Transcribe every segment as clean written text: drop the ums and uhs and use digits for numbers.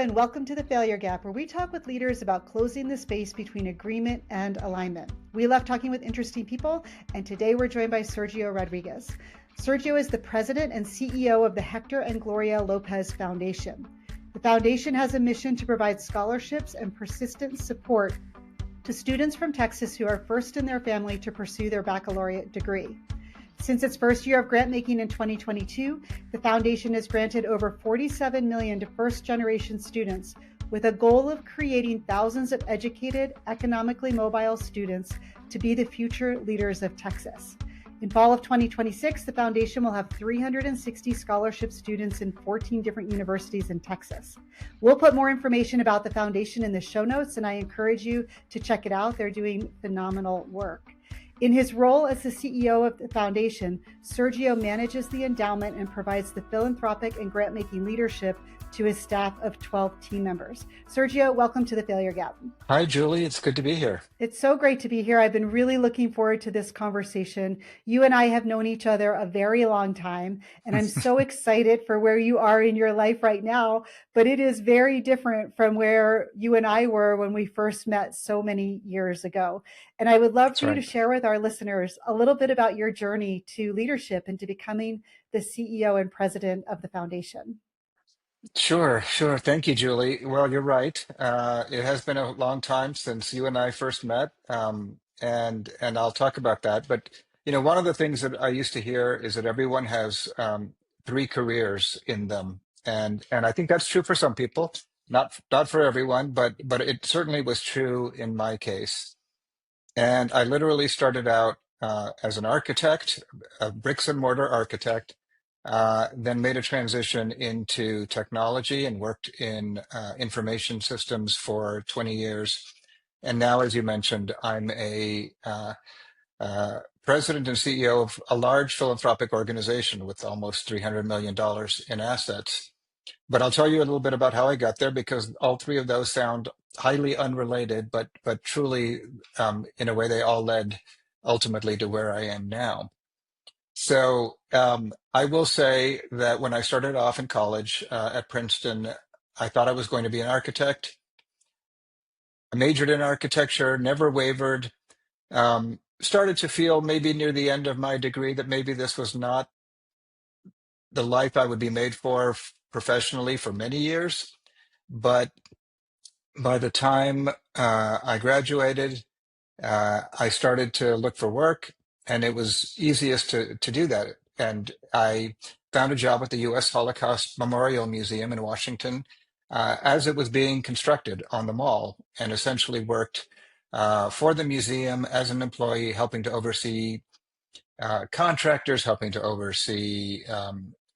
and welcome to the Failure Gap, where we talk with leaders about closing the space between agreement and alignment. We love talking with interesting people, and today we're joined by Sergio Rodriguez. Sergio is the president and CEO of the Hector and Gloria Lopez Foundation. The foundation has a mission to provide scholarships and persistent support to students from Texas who are first in their family to pursue their baccalaureate degree. Since its first year of grant making in 2022, the foundation has granted over $47 million to first-generation students with a goal of creating thousands of educated, economically mobile students to be the future leaders of Texas. In fall of 2026, the foundation will have 360 scholarship students in 14 different universities in Texas. We'll put more information about the foundation in the show notes, and I encourage you to check it out. They're doing phenomenal work. In his role as the CEO of the foundation, Sergio manages the endowment and provides the philanthropic and grant-making leadership to his staff of 12 team members. Sergio, welcome to the Failure Gap. Hi, Julie. It's good to be here. It's so great to be here. I've been really looking forward to this conversation. You and I have known each other a very long time, and I'm so excited for where you are in your life right now, but it is very different from where you and I were when we first met so many years ago. And I would love for you to share with our listeners a little bit about your journey to leadership and to becoming the CEO and president of the foundation. Sure. Thank you, Julie. Well, you're right. It has been a long time since you and I first met, and I'll talk about that. But one of the things that I used to hear is that everyone has three careers in them, and I think that's true for some people, not for everyone, but it certainly was true in my case. And I literally started out as an architect, a bricks and mortar architect, then made a transition into technology and worked in information systems for 20 years. And now, as you mentioned, I'm a president and CEO of a large philanthropic organization with almost $300 million in assets. But I'll tell you a little bit about how I got there, because all three of those sound highly unrelated, but truly, in a way, they all led ultimately to where I am now. So I will say that when I started off in college at Princeton, I thought I was going to be an architect. I majored in architecture, never wavered. Started to feel maybe near the end of my degree that maybe this was not the life I would be made for professionally for many years. But by the time I graduated, I started to look for work, and it was easiest to do that. And I found a job at the U.S. Holocaust Memorial Museum in Washington as it was being constructed on the mall, and essentially worked for the museum as an employee, helping to oversee contractors, helping to oversee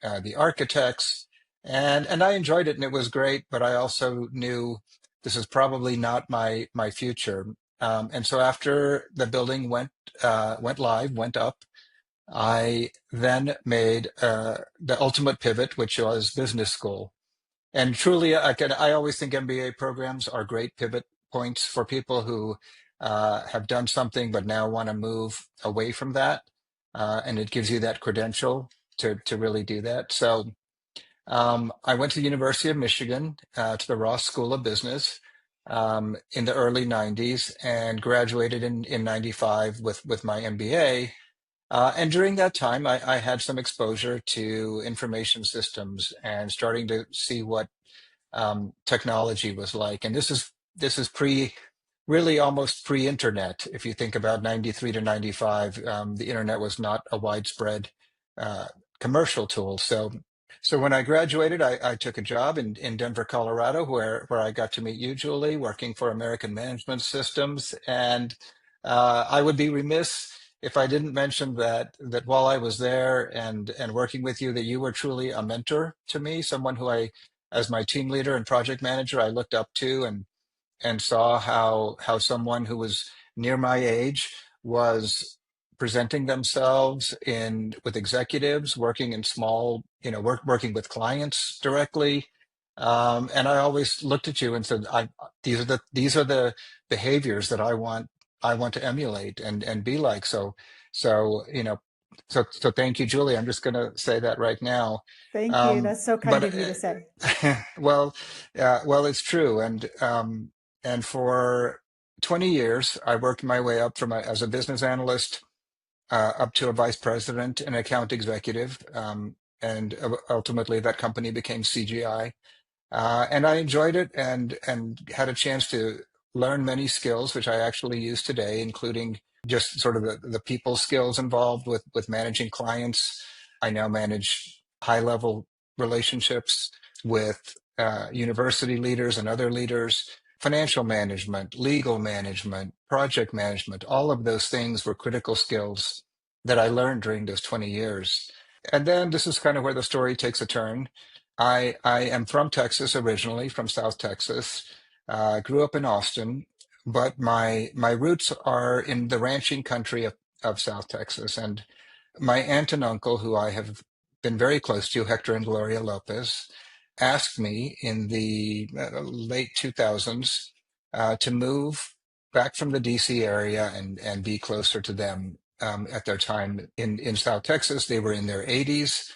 the architects. And I enjoyed it, and it was great, but I also knew this is probably not my future. And so after the building went live, went up, I then made the ultimate pivot, which was business school. And truly, I always think MBA programs are great pivot points for people who have done something but now want to move away from that. And it gives you that credential to really do that. So I went to the University of Michigan, to the Ross School of Business, in the early 90s, and graduated in 95 with my MBA. And during that time, I had some exposure to information systems and starting to see what technology was like. And this is really almost pre-internet. If you think about 93 to 95, the internet was not a widespread commercial tool. So when I graduated, I took a job in Denver, Colorado, where I got to meet you, Julie, working for American Management Systems. And I would be remiss if I didn't mention that while I was there and working with you, that you were truly a mentor to me, someone who as my team leader and project manager, I looked up to and saw how someone who was near my age was presenting themselves with executives, working in small, working with clients directly. And I always looked at you and said, these are the behaviors that I want to emulate and be like. So So thank you, Julie. I'm just going to say that right now. Thank you. Um, That's so kind but of you to say. well, well, it's true. And for 20 years, I worked my way up as a business analyst up to a vice president and account executive. And ultimately, that company became CGI. And I enjoyed it and had a chance to learn many skills, which I actually use today, including just sort of the people skills involved with managing clients. I now manage high level relationships with university leaders and other leaders, financial management, legal management, project management. All of those things were critical skills that I learned during those 20 years. And then this is kind of where the story takes a turn. I am from Texas originally, from South Texas. Grew up in Austin, but my roots are in the ranching country of South Texas. And my aunt and uncle, who I have been very close to, Hector and Gloria Lopez, asked me in the late 2000s to move back from the DC area and be closer to them. At their time in South Texas, they were in their 80s,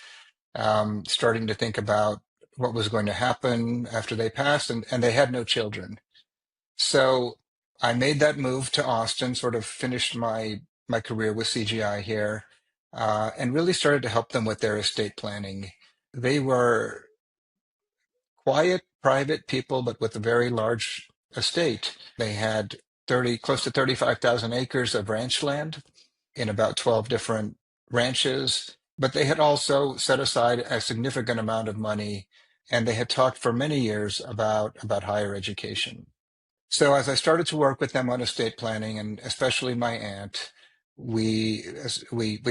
starting to think about what was going to happen after they passed, and they had no children. So I made that move to Austin, sort of finished my career with CGI here, and really started to help them with their estate planning. They were quiet, private people, but with a very large estate. They had close to 35,000 acres of ranch land in about 12 different ranches, but they had also set aside a significant amount of money, and they had talked for many years about higher education. So as I started to work with them on estate planning, and especially my aunt, we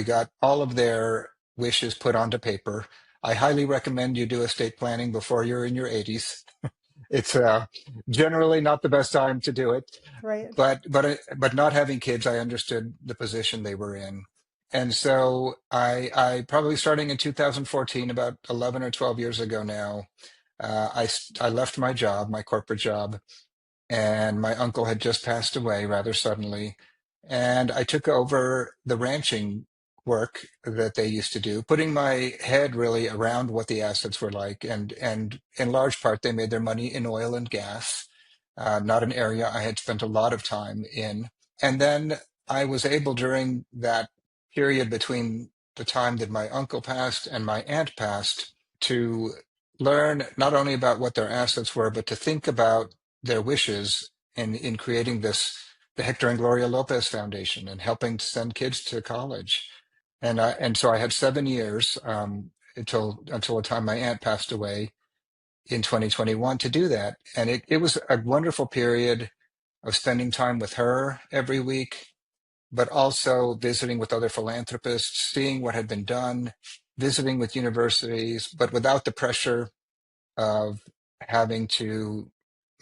got all of their wishes put onto paper. I highly recommend you do estate planning before you're in your 80s. It's generally not the best time to do it, Right. but not having kids, I understood the position they were in. And so I probably starting in 2014, about 11 or 12 years ago now, I left my job, my corporate job, and my uncle had just passed away rather suddenly. And I took over the ranching work that they used to do, putting my head really around what the assets were like. And in large part, they made their money in oil and gas, not an area I had spent a lot of time in. And then I was able during that period between the time that my uncle passed and my aunt passed to learn not only about what their assets were, but to think about their wishes in creating the Hector and Gloria Lopez Foundation and helping to send kids to college. And so I had 7 years until the time my aunt passed away in 2021 to do that. And it was a wonderful period of spending time with her every week, but also visiting with other philanthropists, seeing what had been done, visiting with universities, but without the pressure of having to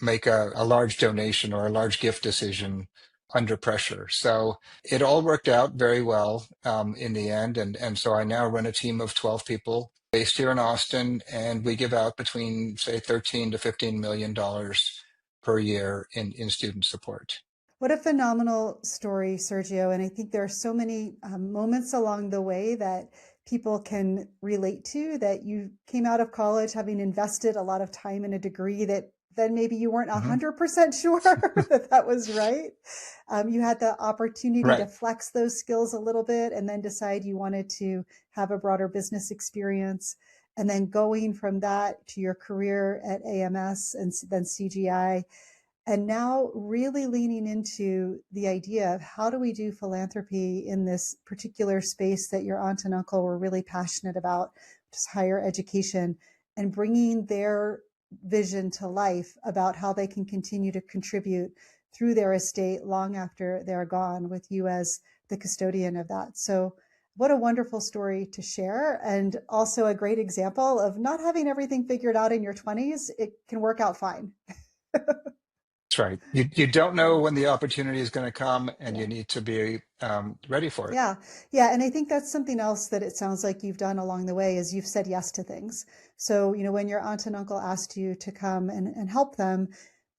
make a large donation or a large gift decision under pressure. So it all worked out very well in the end. And so I now run a team of 12 people based here in Austin, and we give out between, say, 13 to $15 million per year in student support. What a phenomenal story, Sergio. And I think there are so many moments along the way that people can relate to, that you came out of college having invested a lot of time in a degree that then maybe you weren't Mhm. 100% sure that that was right. You had the opportunity to Right. flex those skills a little bit and then decide you wanted to have a broader business experience. And then going from that to your career at AMS and then CGI, and now really leaning into the idea of how do we do philanthropy in this particular space that your aunt and uncle were really passionate about, which is higher education, and bringing their vision to life about how they can continue to contribute through their estate long after they're gone, with you as the custodian of that. So what a wonderful story to share, and also a great example of not having everything figured out in your 20s. It can work out fine. That's right. You don't know when the opportunity is going to come, and Yeah. you need to be ready for it. Yeah. Yeah. And I think that's something else that it sounds like you've done along the way is you've said yes to things. So, when your aunt and uncle asked you to come and help them,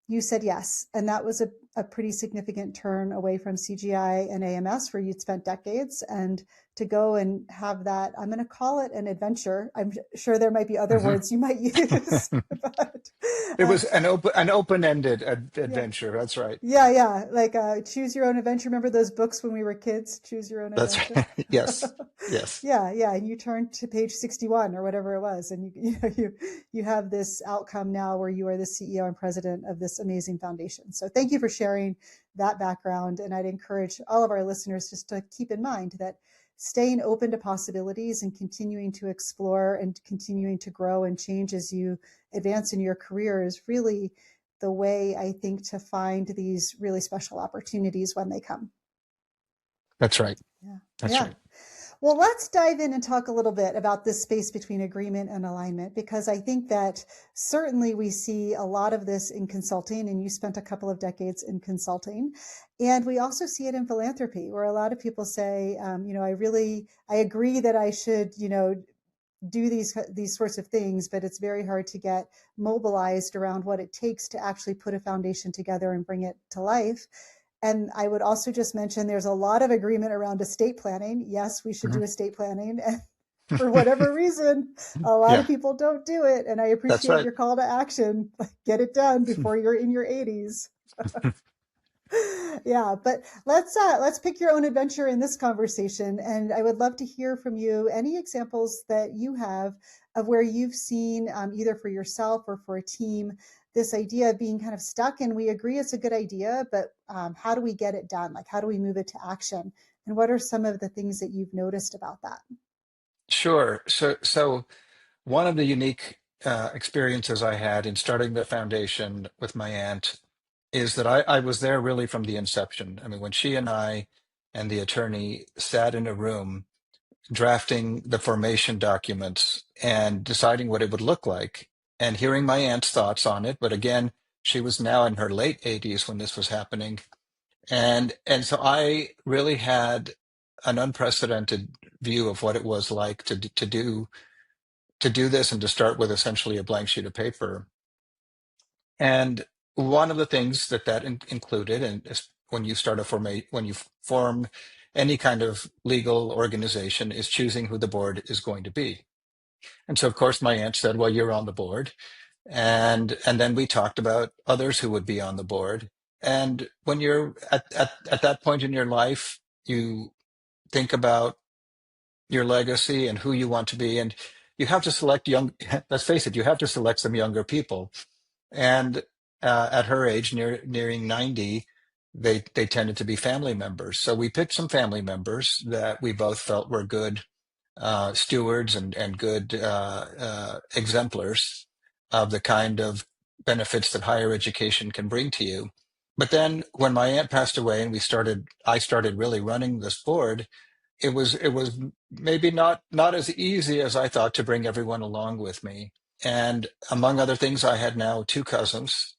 you said yes. And that was a pretty significant turn away from CGI and AMS, where you'd spent decades, and to go and have that, I'm going to call it an adventure. I'm sure there might be other Mhm. words you might use, but It was an open-ended yeah. adventure. That's right. Yeah. Like Choose Your Own Adventure. Remember those books when we were kids? Choose Your Own That's Adventure. right. Yes. Yes. Yeah. And you turn to page 61 or whatever it was, and you have this outcome now where you are the CEO and president of this amazing foundation. So thank you for sharing that background, and I'd encourage all of our listeners just to keep in mind that staying open to possibilities and continuing to explore and continuing to grow and change as you advance in your career is really the way, I think, to find these really special opportunities when they come. That's right. Yeah. That's Yeah. right. Well, let's dive in and talk a little bit about this space between agreement and alignment, because I think that certainly we see a lot of this in consulting, and you spent a couple of decades in consulting. And we also see it in philanthropy, where a lot of people say, I agree that I should, do these sorts of things, but it's very hard to get mobilized around what it takes to actually put a foundation together and bring it to life. And I would also just mention there's a lot of agreement around estate planning. Yes, we should do Mhm. estate planning. And for whatever reason, a lot of Yeah, people don't do it. And I that's appreciate right. your call to action. Get it done before you're in your 80s. Yeah, but let's pick your own adventure in this conversation, and I would love to hear from you any examples that you have of where you've seen, either for yourself or for a team, this idea of being kind of stuck, and we agree it's a good idea, but how do we get it done? Like, how do we move it to action? And what are some of the things that you've noticed about that? Sure. So one of the unique experiences I had in starting the foundation with my aunt is that I was there really from the inception. I mean, when she and I and the attorney sat in a room drafting the formation documents and deciding what it would look like and hearing my aunt's thoughts on it. But again, she was now in her late 80s when this was happening. And so I really had an unprecedented view of what it was like to do this and to start with essentially a blank sheet of paper. And one of the things that included, and when you when you form any kind of legal organization, is choosing who the board is going to be. And so, of course, my aunt said, "Well, you're on the board," and then we talked about others who would be on the board. And when you're at that point in your life, you think about your legacy and who you want to be, and you have to select young. Let's face it, you have to select some younger people. And at her age, nearing 90, they tended to be family members. So we picked some family members that we both felt were good stewards and good exemplars of the kind of benefits that higher education can bring to you. But then when my aunt passed away and I started really running this board, it was maybe not as easy as I thought to bring everyone along with me. And among other things, I had now two cousins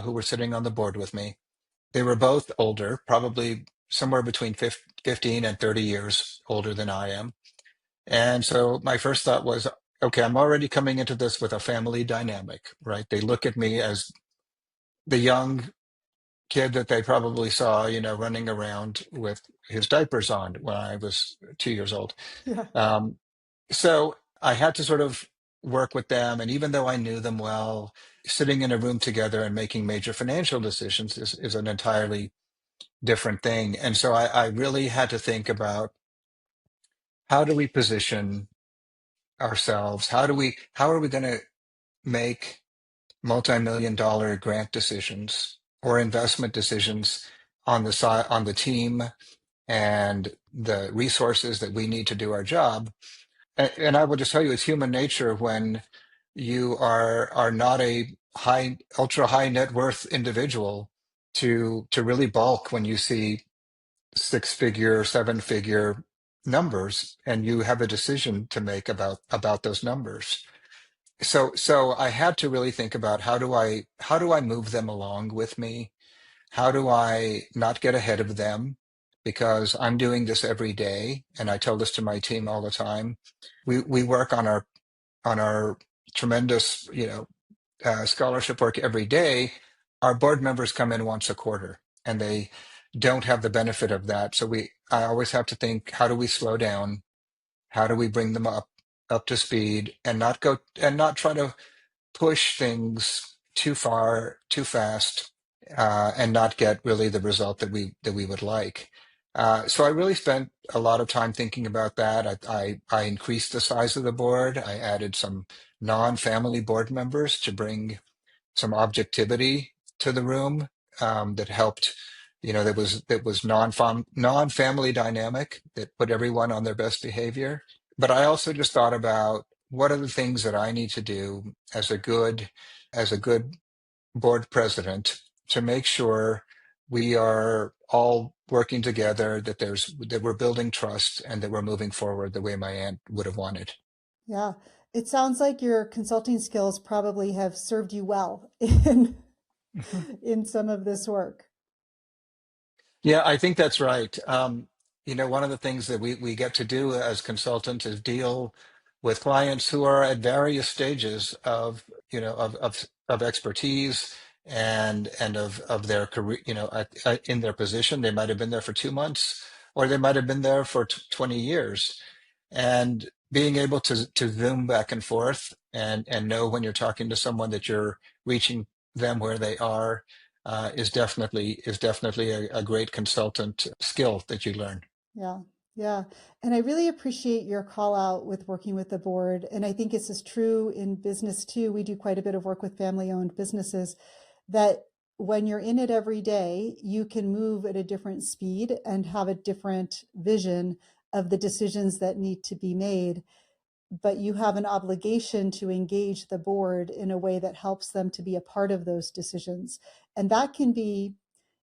who were sitting on the board with me. They were both older, probably somewhere between 15 and 30 years older than I am. And so my first thought was, okay, I'm already coming into this with a family dynamic, right? They look at me as the young kid that they probably saw, running around with his diapers on when I was 2 years old. Yeah. Um, so I had to sort of work with them. And even though I knew them well, sitting in a room together and making major financial decisions is an entirely different thing. And so I really had to think about how do we position ourselves? How are we going to make multi-million dollar grant decisions or investment decisions on the side, on the team and the resources that we need to do our job? And I will just tell you, it's human nature when you are not a ultra high net worth individual to really balk when you see six-figure, seven-figure numbers, and you have a decision to make about those numbers. So I had to really think about how do I move them along with me? How do I not get ahead of them? Because I'm doing this every day, and I tell this to my team all the time. We work on our tremendous, scholarship work every day. Our board members come in once a quarter. and they don't have the benefit of that. So I always have to think, how do we slow down? How do we bring them up to speed and not try to push things too far, too fast, and not get really the result that we would like. So I really spent a lot of time thinking about that. I increased the size of the board. I added some non-family board members to bring some objectivity to the room, that helped. That was non-family dynamic that put everyone on their best behavior. But I also just thought about what are the things that I need to do as a good board president to make sure we are all working together, that we're building trust, and that we're moving forward the way my aunt would have wanted. Yeah. It sounds like your consulting skills probably have served you well in some of this work. Yeah, I think that's right. One of the things that we get to do as consultants is deal with clients who are at various stages of expertise and of their career, in their position. They might have been there for 2 months, or they might have been there for 20 years. And being able to zoom back and forth and know when you're talking to someone that you're reaching them where they are, is definitely a great consultant skill that you learn. Yeah, yeah. And I really appreciate your call out with working with the board. And I think this is true in business too. We do quite a bit of work with family owned businesses that when you're in it every day, you can move at a different speed and have a different vision of the decisions that need to be made. But you have an obligation to engage the board in a way that helps them to be a part of those decisions. And that can be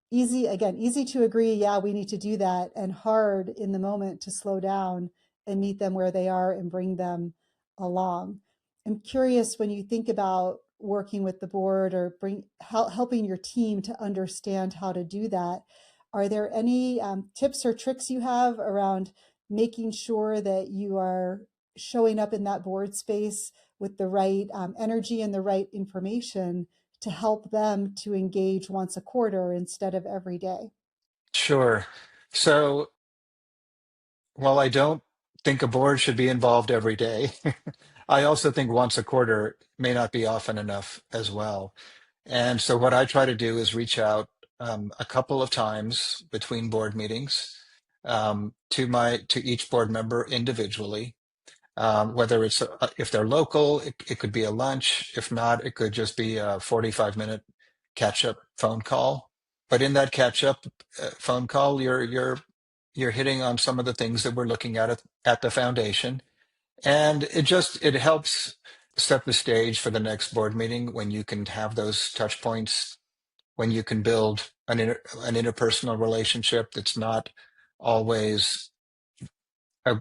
easy to agree, yeah, we need to do that, and hard in the moment to slow down and meet them where they are and bring them along. I'm curious, when you think about working with the board or helping your team to understand how to do that, are there any tips or tricks you have around making sure that you are showing up in that board space with the right energy and the right information to help them to engage once a quarter instead of every day? Sure. So while I don't think a board should be involved every day, I also think once a quarter may not be often enough as well. And so what I try to do is reach out a couple of times between board meetings, to each board member individually. Whether it's if they're local, it could be a lunch. If not, it could just be a 45-minute catch-up phone call. But in that catch-up phone call, you're hitting on some of the things that we're looking at the foundation, and it helps set the stage for the next board meeting when you can have those touch points, when you can build an interpersonal relationship that's not always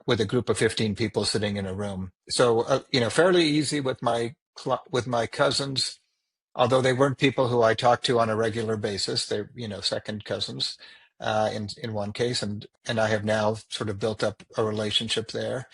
with a group of 15 people sitting in a room. So, fairly easy with my cousins, although they weren't people who I talked to on a regular basis. They're, second cousins, in one case, and I have now sort of built up a relationship there.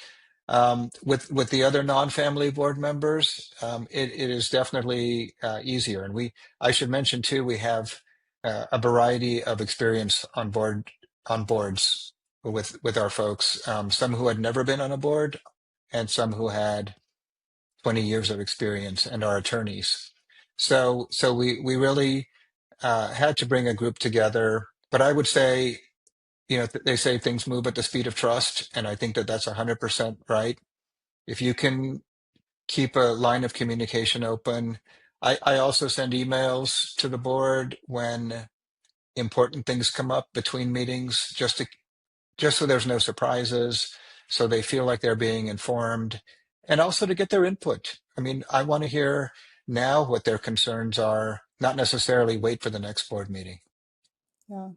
With the other non-family board members, it is definitely easier. And I should mention too, we have a variety of experience on boards with our folks. Some who had never been on a board, and some who had 20 years of experience and are attorneys. So we really had to bring a group together. But I would say, they say things move at the speed of trust, and I think that that's 100% right. If you can keep a line of communication open. I also send emails to the board when important things come up between meetings, just so there's no surprises, so they feel like they're being informed, and also to get their input. I mean, I want to hear now what their concerns are, not necessarily wait for the next board meeting. Yeah.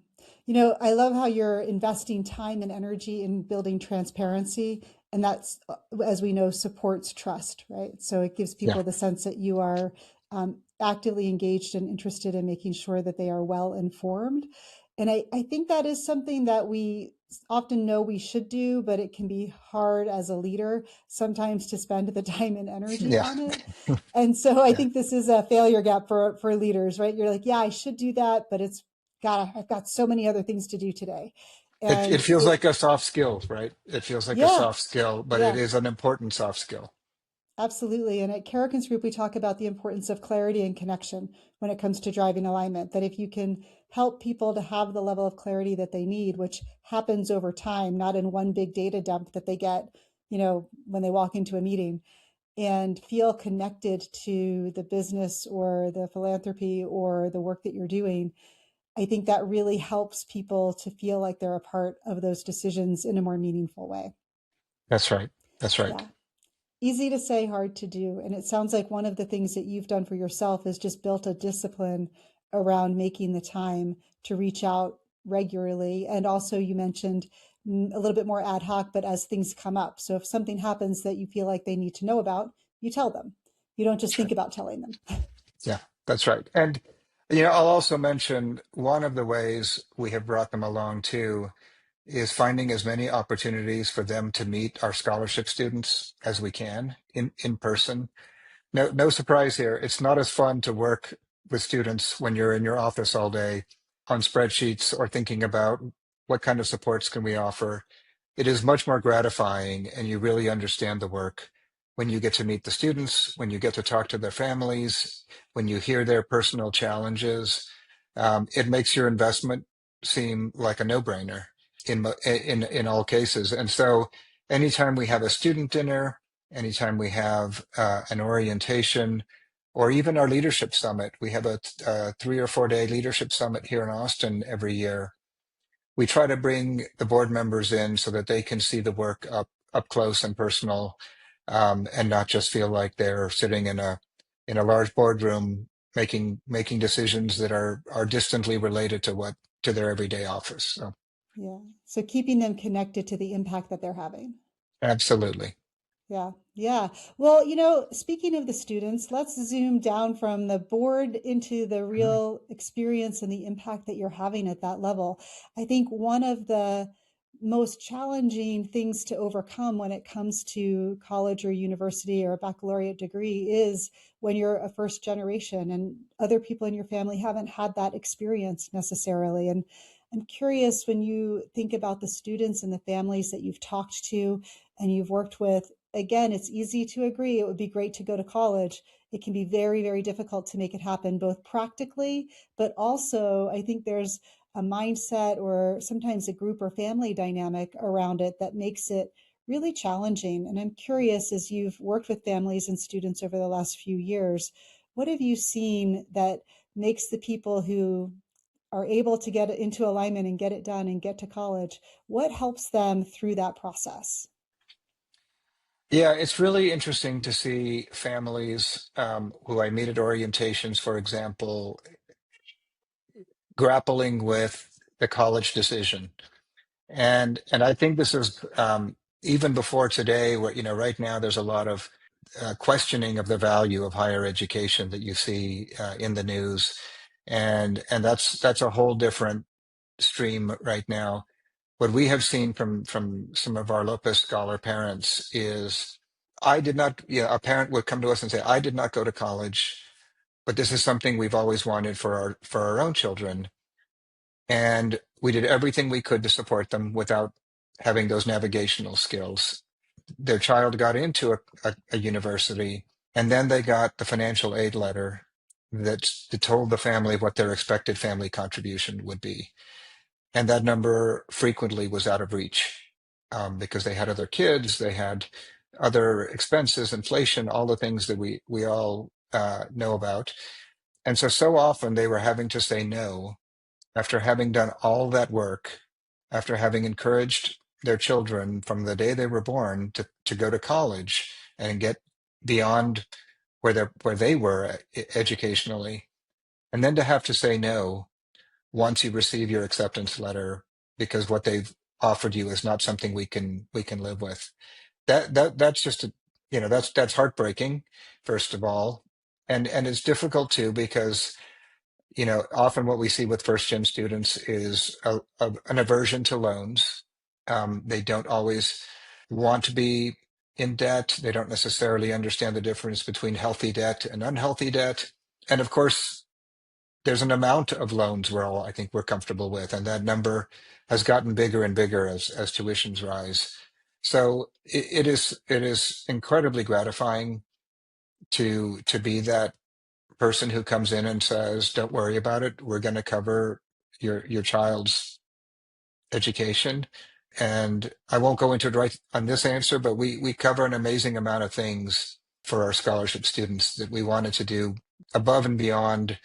I love how you're investing time and energy in building transparency. And that's, as we know, supports trust, right? So it gives Yeah. people the sense that you are actively engaged and interested in making sure that they are well informed. And I think that is something that we often know we should do, but it can be hard as a leader sometimes to spend the time and energy Yeah. on it. And so I Yeah. think this is a failure gap for leaders, right? You're like, yeah, I should do that, but it's God, I've got so many other things to do today. It And feels like a soft skill, right? It feels like a yeah, soft skill, but it yeah, is an important soft skill. absolutely. And at Karakin's group, we talk about the importance of clarity and connection when it comes to driving alignment. That if you can help people to have the level of clarity that they need, which happens over time, not in one big data dump that they get, when they walk into a meeting, and feel connected to the business or the philanthropy or the work that you're doing, I think that really helps people to feel like they're a part of those decisions in a more meaningful way. That's right. That's right. Yeah. Easy to say, hard to do. And it sounds like one of the things that you've done for yourself is just built a discipline around making the time to reach out regularly. And also, you mentioned a little bit more ad hoc, but as things come up. So if something happens that you feel like they need to know about, you tell them. You don't just That's think right. about telling them. Yeah, that's right. And I'll also mention one of the ways we have brought them along too is finding as many opportunities for them to meet our scholarship students as we can in person. No surprise here. It's not as fun to work with students when you're in your office all day on spreadsheets or thinking about what kind of supports can we offer. It is much more gratifying, and you really understand the work when you get to meet the students, when you get to talk to their families, when you hear their personal challenges. It makes your investment seem like a no-brainer in all cases. And so, anytime we have a student dinner, anytime we have an orientation, or even our leadership summit, we have a 3 or 4 day leadership summit here in Austin every year. We try to bring the board members in so that they can see the work up close and personal, and not just feel like they're sitting in a large boardroom making decisions that are distantly related to their everyday office. So Yeah. So keeping them connected to the impact that they're having. absolutely. Yeah, yeah. Well, speaking of the students, let's zoom down from the board into the Mhm. real experience and the impact that you're having at that level. I think one of the most challenging things to overcome when it comes to college or university or a baccalaureate degree is when you're a first generation and other people in your family haven't had that experience necessarily. And I'm curious, when you think about the students and the families that you've talked to and you've worked with, again, it's easy to agree it would be great to go to college. It can be very, very difficult to make it happen, both practically, but also I think there's a mindset or sometimes a group or family dynamic around it that makes it really challenging. And I'm curious, as you've worked with families and students over the last few years, what have you seen that makes the people who are able to get into alignment and get it done and get to college? What helps them through that process? Yeah, it's really interesting to see families who I meet at orientations, for example, grappling with the college decision. And I think this is even before today, where right now there's a lot of questioning of the value of higher education that you see in the news, and that's a whole different stream right now. What we have seen from some of our Lopez Scholar parents is, I did not, a parent would come to us and say, I did not go to college, but this is something we've always wanted for our own children. And we did everything we could to support them without having those navigational skills. Their child got into a university, and then they got the financial aid letter that told the family what their expected family contribution would be. And that number frequently was out of reach, because they had other kids, they had other expenses, inflation, all the things that we all know about. And so often they were having to say no after having done all that work, after having encouraged their children from the day they were born to go to college and get beyond where they were educationally, and then to have to say no once you receive your acceptance letter because what they've offered you is not something we can live with. That's just that's heartbreaking, first of all, and it's difficult too because often what we see with first gen students is an aversion to loans. They don't always want to be in debt. They don't necessarily understand the difference between healthy debt and unhealthy debt. And of course, there's an amount of loans I think we're comfortable with, and that number has gotten bigger and bigger as tuitions rise. So it is incredibly gratifying to be that person who comes in and says, "Don't worry about it. We're going to cover your child's education." And I won't go into it right on this answer, but we cover an amazing amount of things for our scholarship students that we wanted to do above and beyond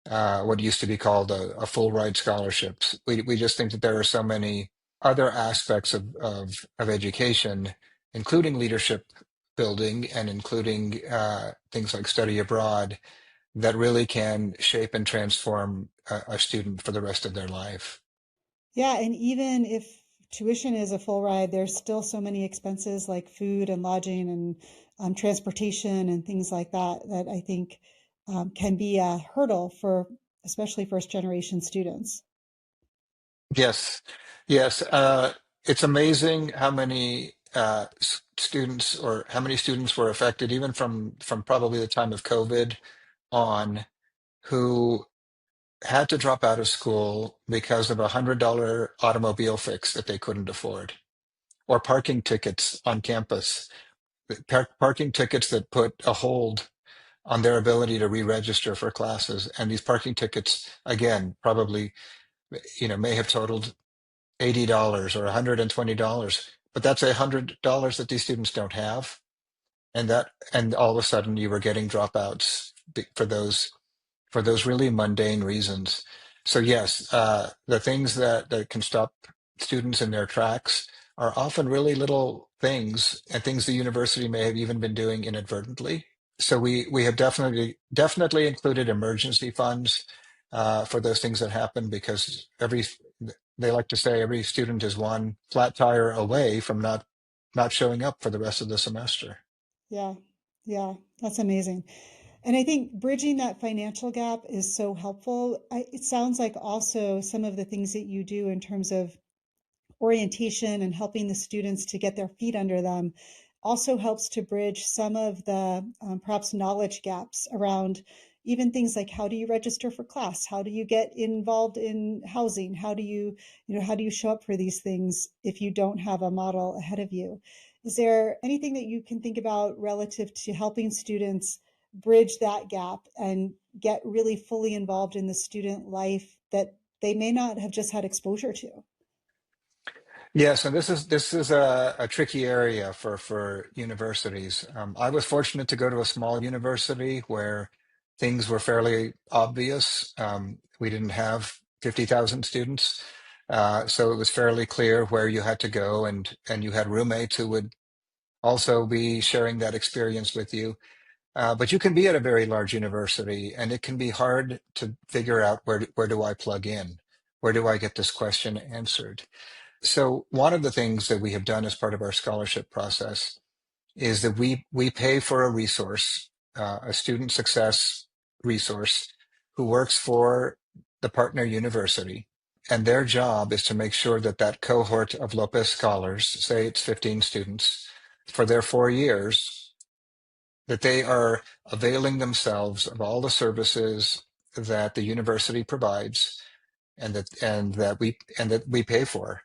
what used to be called a full ride scholarships. We just think that there are so many other aspects of education, including leadership building and including things like study abroad, that really can shape and transform a student for the rest of their life. Yeah, and even if tuition is a full ride, there's still so many expenses like food and lodging and transportation and things like that that I think can be a hurdle for especially first generation students. Yes, yes. It's amazing how many students or how many students were affected, even from probably the time of COVID on, who had to drop out of school because of $100 automobile fix that they couldn't afford, or parking tickets on campus, parking tickets that put a hold on their ability to re-register for classes. And these parking tickets, again, probably may have totaled $80 or $120, but that's $100 that these students don't have, and all of a sudden you were getting dropouts for those really mundane reasons. So yes, the things that can stop students in their tracks are often really little things, and things the university may have even been doing inadvertently. So we have definitely included emergency funds for those things that happen, because they like to say every student is one flat tire away from not showing up for the rest of the semester. Yeah, yeah, that's amazing. And I think bridging that financial gap is so helpful. It sounds like also some of the things that you do in terms of orientation and helping the students to get their feet under them also helps to bridge some of the perhaps knowledge gaps around even things like how do you register for class, how do you get involved in housing, how do you show up for these things if you don't have a model ahead of you. Is there anything that you can think about relative to helping students bridge that gap and get really fully involved in the student life that they may not have just had exposure to? Yes, and this is a tricky area for universities. I was fortunate to go to a small university where things were fairly obvious. We didn't have 50,000 students, so it was fairly clear where you had to go, and you had roommates who would also be sharing that experience with you. But you can be at a very large university, and it can be hard to figure out where do I plug in? Where do I get this question answered? So one of the things that we have done as part of our scholarship process is that we pay for a resource, a student success resource, who works for the partner university. And their job is to make sure that that cohort of Lopez scholars, say it's 15 students, for their 4 years, that they are availing themselves of all the services that the university provides, and that we pay for,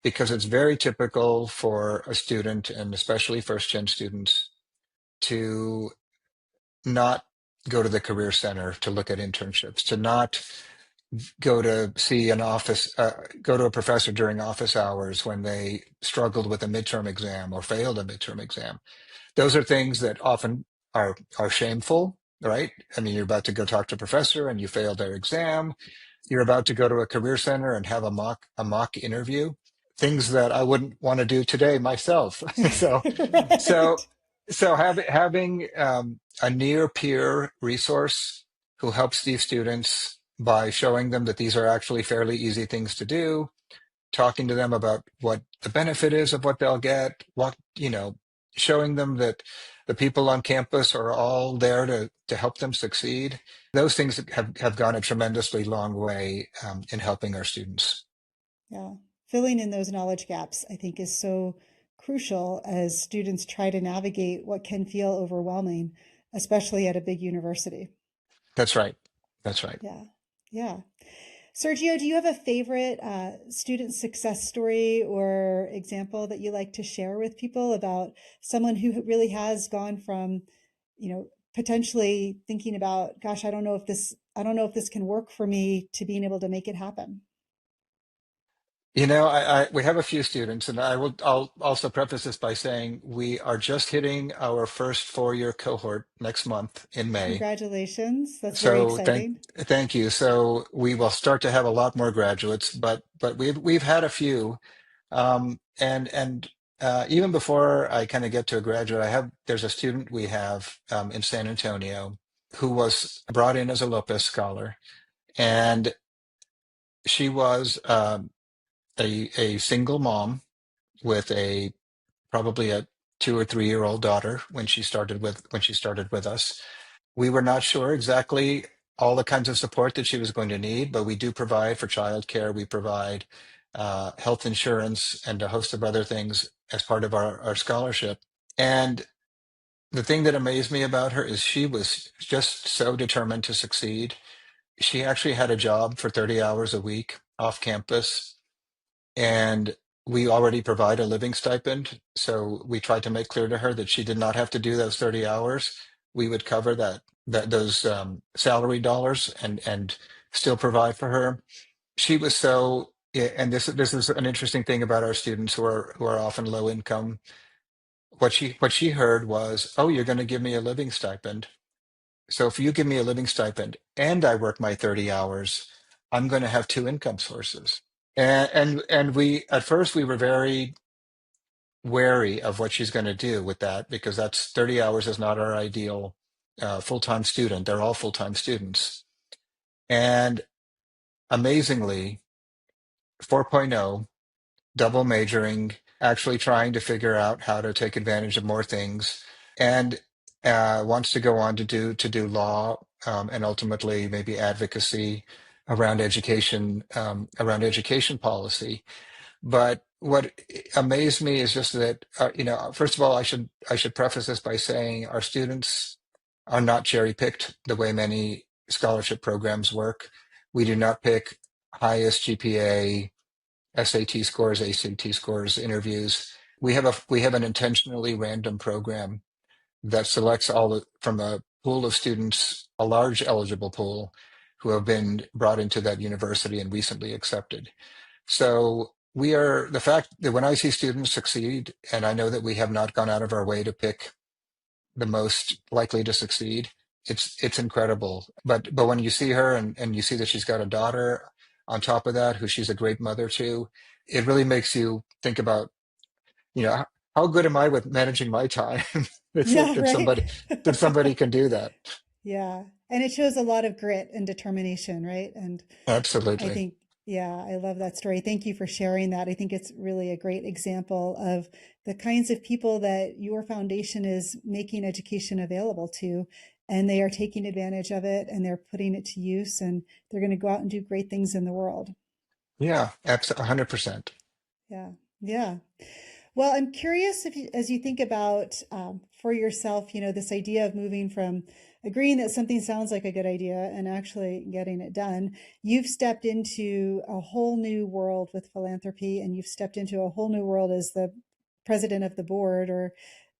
because it's very typical for a student, and especially first gen students, to not go to the career center to look at internships, to not go to see go to a professor during office hours when they struggled with a midterm exam or failed a midterm exam. Those are things that often are shameful, right? I mean, you're about to go talk to a professor and you failed their exam. You're about to go to a career center and have a mock interview. Things that I wouldn't want to do today myself. so so Right. so having a near peer resource who helps these students by showing them that these are actually fairly easy things to do, talking to them about what the benefit is of what they'll get, showing them that the people on campus are all there to help them succeed. Those things have gone a tremendously long way in helping our students. Yeah. Filling in those knowledge gaps, I think, is so crucial as students try to navigate what can feel overwhelming, especially at a big university. That's right. That's right. Yeah. Yeah. Sergio, do you have a favorite student success story or example that you like to share with people about someone who really has gone from, potentially thinking about, gosh, I don't know if this can work for me to being able to make it happen? We have a few students, and I'll also preface this by saying we are just hitting our first 4-year cohort next month in May. Congratulations. That's very So exciting. thank you. So we will start to have a lot more graduates, but we've had a few, and even before I kind of get to a graduate, there's a student we have in San Antonio who was brought in as a Lopez scholar, and she was a single mom with a probably a 2 or 3 year old daughter when she started with us. We were not sure exactly all the kinds of support that she was going to need, but we do provide for childcare. We provide health insurance and a host of other things as part of our scholarship. And the thing that amazed me about her is she was just so determined to succeed. She actually had a job for 30 hours a week off campus, and we already provide a living stipend. So we tried to make clear to her that she did not have to do those 30 hours. We would cover those salary dollars and still provide for her. She was so, yeah, and this is an interesting thing about our students who are often low income. What she heard was, "Oh, you're going to give me a living stipend. So if you give me a living stipend and I work my 30 hours, I'm going to have two income sources." And we at first we were very wary of what she's going to do with that, because that's 30 hours is not our ideal full-time student. They're all full-time students. And amazingly, 4.0, double majoring, actually trying to figure out how to take advantage of more things, and wants to go on to do law, and ultimately maybe advocacy around education policy. But what amazed me is just that, first of all, I should preface this by saying our students are not cherry picked the way many scholarship programs work. We do not pick highest GPA, SAT scores, ACT scores, interviews. We have an intentionally random program that selects from a pool of students, a large eligible pool, who have been brought into that university and recently accepted. So the fact that when I see students succeed, and I know that we have not gone out of our way to pick the most likely to succeed, it's incredible. But when you see her and you see that she's got a daughter on top of that, who she's a great mother to, it really makes you think about, you know, how good am I with managing my time? Yeah, That right. somebody can do that. Yeah. And it shows a lot of grit and determination, right? And I Absolutely. think, yeah, I love that story. Thank you for sharing that. I think it's really a great example of the kinds of people that your foundation is making education available to, and they are taking advantage of it and they're putting it to use, and they're going to go out and do great things in the world. Yeah, 100%. Yeah. Yeah. Well, I'm curious if you, as you think about for yourself, this idea of moving from agreeing that something sounds like a good idea and actually getting it done, you've stepped into a whole new world with philanthropy, and you've stepped into a whole new world as the president of the board or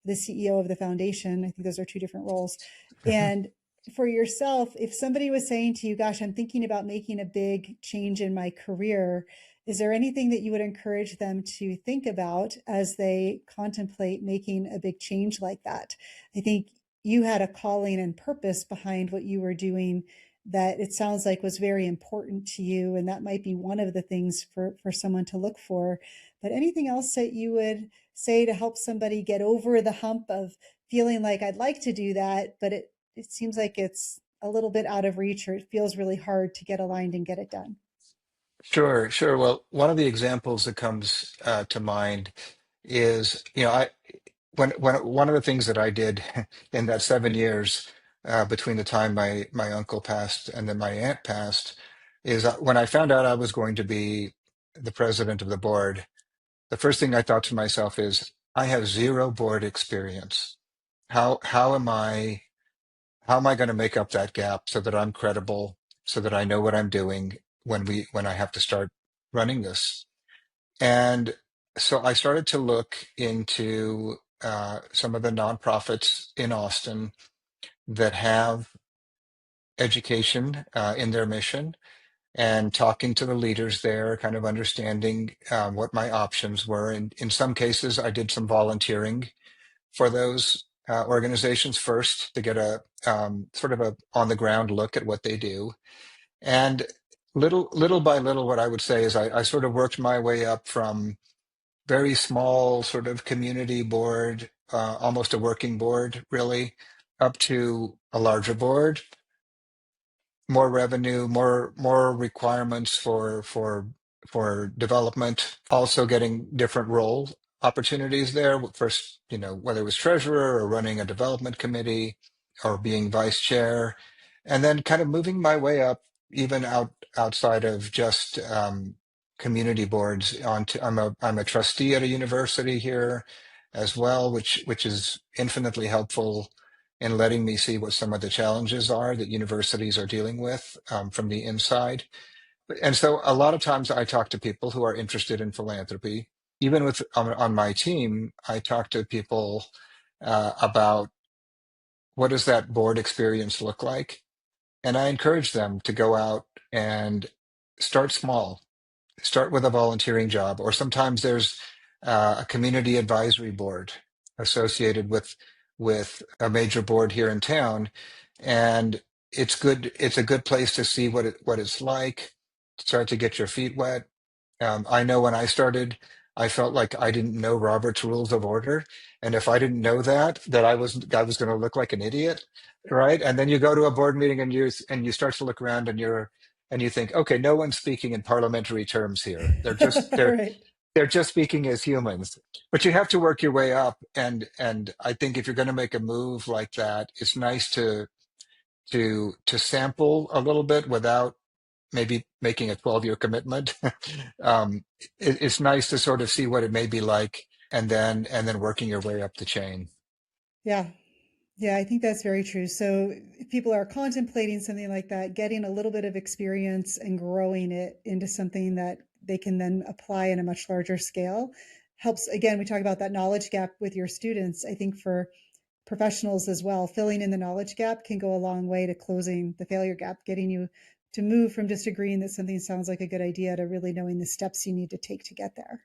the CEO of the foundation. I think those are two different roles. And for yourself, if somebody was saying to you, gosh, I'm thinking about making a big change in my career, is there anything that you would encourage them to think about as they contemplate making a big change like that? I think you had a calling and purpose behind what you were doing that it sounds like was very important to you, and that might be one of the things for someone to look for. But anything else that you would say to help somebody get over the hump of feeling like I'd like to do that, but it seems like it's a little bit out of reach, or it feels really hard to get aligned and get it done? Sure, sure. Well, one of the examples that comes to mind is, when one of the things that I did in that 7 years between the time my uncle passed and then my aunt passed, is when I found out I was going to be the president of the board, the first thing I thought to myself is, I have zero board experience. How am I going to make up that gap so that I'm credible so that I know what I'm doing when I have to start running this. And so I started to look into some of the nonprofits in Austin that have education in their mission, and talking to the leaders there, kind of understanding what my options were. And in some cases, I did some volunteering for those organizations first to get a sort of a on the ground look at what they do. And little by little, what I would say is I sort of worked my way up from very small sort of community board, almost a working board, really, up to a larger board, more revenue, more requirements for development, also getting different role opportunities there. First, whether it was treasurer or running a development committee or being vice chair, and then kind of moving my way up even outside of just community boards. Onto I'm a trustee at a university here as well, which is infinitely helpful in letting me see what some of the challenges are that universities are dealing with from the inside. And so a lot of times I talk to people who are interested in philanthropy. Even on my team, I talk to people about what does that board experience look like? And I encourage them to go out and start small, start with a volunteering job, or sometimes there's a community advisory board associated with a major board here in town, and it's good. It's a good place to see what it's like, start to get your feet wet. I know when I started, I felt like I didn't know Robert's Rules of Order, and if I didn't know that I was going to look like an idiot, right? And then you go to a board meeting and you start to look around and you think, okay, no one's speaking in parliamentary terms here. They're just they're Right. they're just speaking as humans. But you have to work your way up, and I think if you're going to make a move like that, it's nice to sample a little bit without maybe making a 12-year commitment. um, it's nice to sort of see what it may be like, and then working your way up the chain. Yeah. Yeah, I think that's very true. So if people are contemplating something like that, getting a little bit of experience and growing it into something that they can then apply in a much larger scale helps. Again, we talk about that knowledge gap with your students. I think for professionals as well, filling in the knowledge gap can go a long way to closing the failure gap, getting you to move from just agreeing that something sounds like a good idea to really knowing the steps you need to take to get there.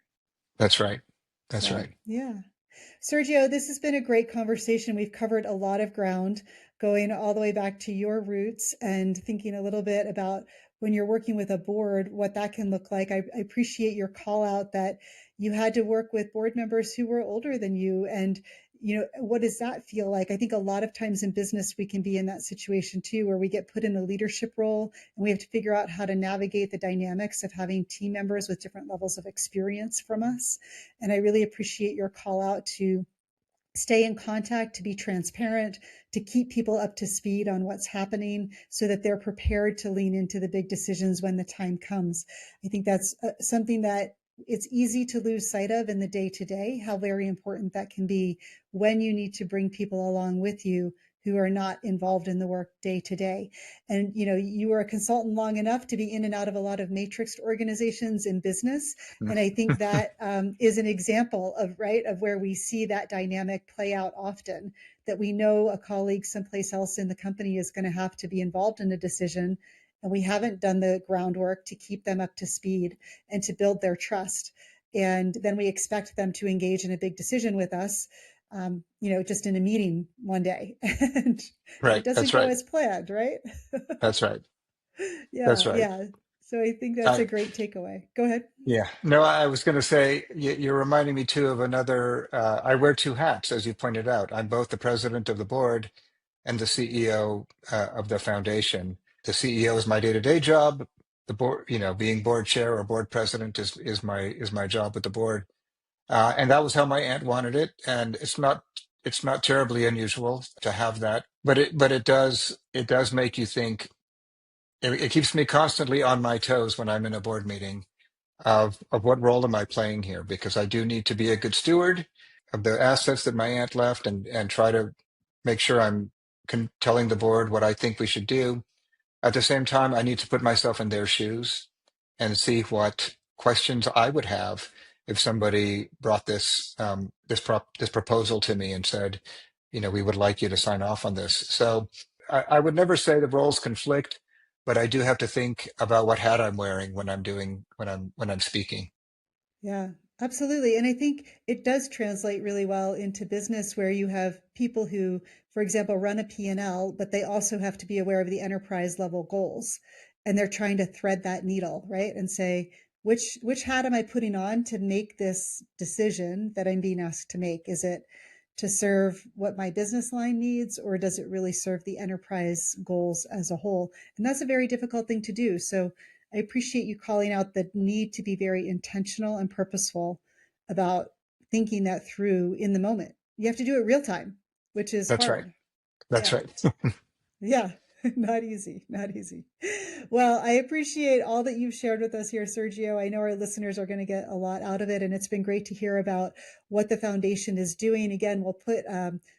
That's right. That's So, right. yeah. Sergio, this has been a great conversation. We've covered a lot of ground, going all the way back to your roots and thinking a little bit about when you're working with a board, what that can look like. I appreciate your call out that you had to work with board members who were older than you. And, what does that feel like? I think a lot of times in business, we can be in that situation too, where we get put in a leadership role and we have to figure out how to navigate the dynamics of having team members with different levels of experience from us. And I really appreciate your call out to stay in contact, to be transparent, to keep people up to speed on what's happening so that they're prepared to lean into the big decisions when the time comes. I think that's something that it's easy to lose sight of in the day to day, how very important that can be when you need to bring people along with you who are not involved in the work day to day. And you were a consultant long enough to be in and out of a lot of matrixed organizations in business, and I think that is an example of where we see that dynamic play out often, that we know a colleague someplace else in the company is going to have to be involved in a decision, and we haven't done the groundwork to keep them up to speed and to build their trust. And then we expect them to engage in a big decision with us, just in a meeting one day. And it Right. doesn't That's go right. as planned, right? That's right. Yeah, That's right. yeah. So I think that's a I, great takeaway. Go ahead. yeah. No, I was going to say you're reminding me too of another. I wear two hats, as you pointed out. I'm both the president of the board and the CEO of the foundation. The CEO is my day-to-day job. The board, being board chair or board president is my job with the board. And that was how my aunt wanted it. And it's not terribly unusual to have that, but it does make you think. It keeps me constantly on my toes when I'm in a board meeting of what role am I playing here, because I do need to be a good steward of the assets that my aunt left, and try to make sure I'm telling the board what I think we should do. At the same time, I need to put myself in their shoes and see what questions I would have if somebody brought this proposal to me and said, we would like you to sign off on this. So I would never say the roles conflict, but I do have to think about what hat I'm wearing when I'm speaking. Yeah, absolutely. And I think it does translate really well into business where you have people who, for example, run a P&L, but they also have to be aware of the enterprise level goals. And they're trying to thread that needle, right? And say, which hat am I putting on to make this decision that I'm being asked to make? Is it to serve what my business line needs, or does it really serve the enterprise goals as a whole? And that's a very difficult thing to do. So I appreciate you calling out the need to be very intentional and purposeful about thinking that through in the moment. You have to do it real time, which is That's right. hard. That's Yeah. right. Yeah, not easy, not easy. Well, I appreciate all that you've shared with us here, Sergio. I know our listeners are going to get a lot out of it, and it's been great to hear about what the foundation is doing. Again, we'll put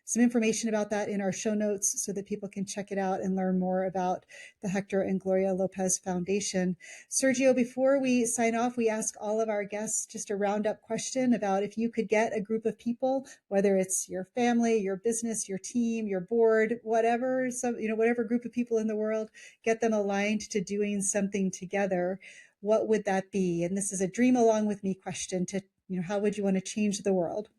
some information about that in our show notes so that people can check it out and learn more about the Hector and Gloria Lopez Foundation. Sergio, before we sign off, we ask all of our guests just a roundup question about if you could get a group of people, whether it's your family, your business, your team, your board, whatever, whatever group of people in the world, get them aligned to doing something together, what would that be? And this is a dream along with me question to, how would you want to change the world?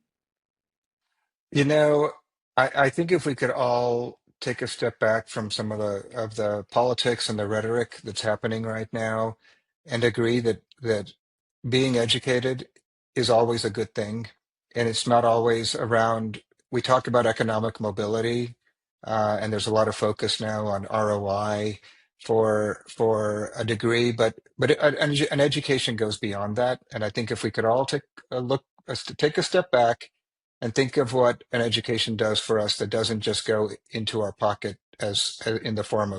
You know, I think if we could all take a step back from some of the politics and the rhetoric that's happening right now, and agree that being educated is always a good thing, and it's not always around. We talk about economic mobility, and there's a lot of focus now on ROI for a degree, but an education goes beyond that. And I think if we could all take a step back and think of what an education does for us that doesn't just go into our pocket as in the form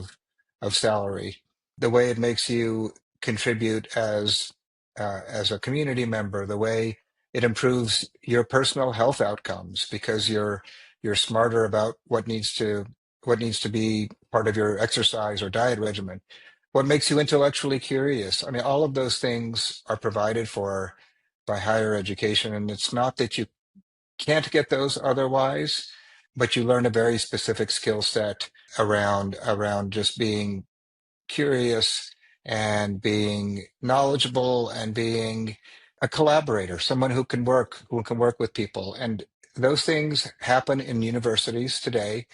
of salary, the way it makes you contribute as a community member, the way it improves your personal health outcomes because you're smarter about what needs to be part of your exercise or diet regimen, what makes you intellectually curious. I mean, all of those things are provided for by higher education, and it's not that you can't get those otherwise, but you learn a very specific skill set around just being curious and being knowledgeable and being a collaborator, someone who can work with people. And those things happen in universities today.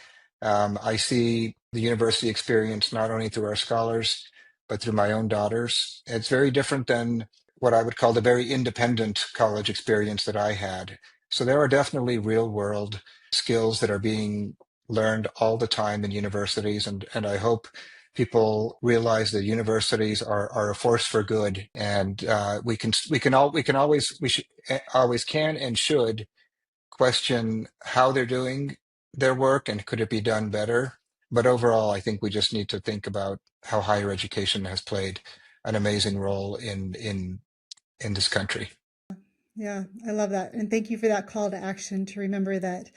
I see the university experience not only through our scholars, but through my own daughters. It's very different than what I would call the very independent college experience that I had. So there are definitely real world skills that are being learned all the time in universities. And I hope people realize that universities are a force for good, and we should always can and should question how they're doing their work and could it be done better. But overall, I think we just need to think about how higher education has played an amazing role in this country. Yeah, I love that. And thank you for that call to action to remember that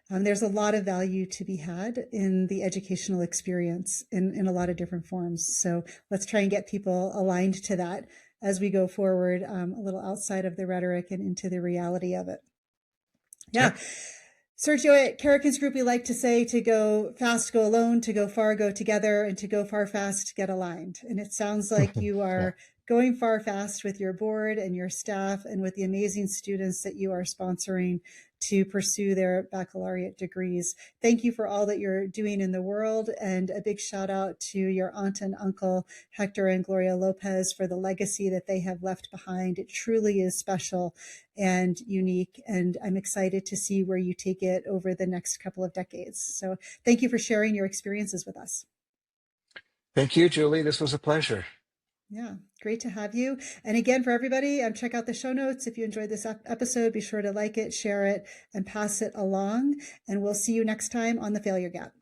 there's a lot of value to be had in the educational experience in a lot of different forms. So let's try and get people aligned to that as we go forward, a little outside of the rhetoric and into the reality of it. Yeah. Yep. Sergio, at Carrick's Group, we like to say to go fast, go alone, to go far, go together, and to go far, fast, get aligned. And it sounds like you Yeah. are going far, fast with your board and your staff and with the amazing students that you are sponsoring to pursue their baccalaureate degrees. Thank you for all that you're doing in the world. And a big shout out to your aunt and uncle, Hector and Gloria Lopez, for the legacy that they have left behind. It truly is special and unique. And I'm excited to see where you take it over the next couple of decades. So thank you for sharing your experiences with us. Thank you, Julie. This was a pleasure. Yeah, great to have you. And again, for everybody, check out the show notes. If you enjoyed this episode, be sure to like it, share it, and pass it along. And we'll see you next time on The Failure Gap.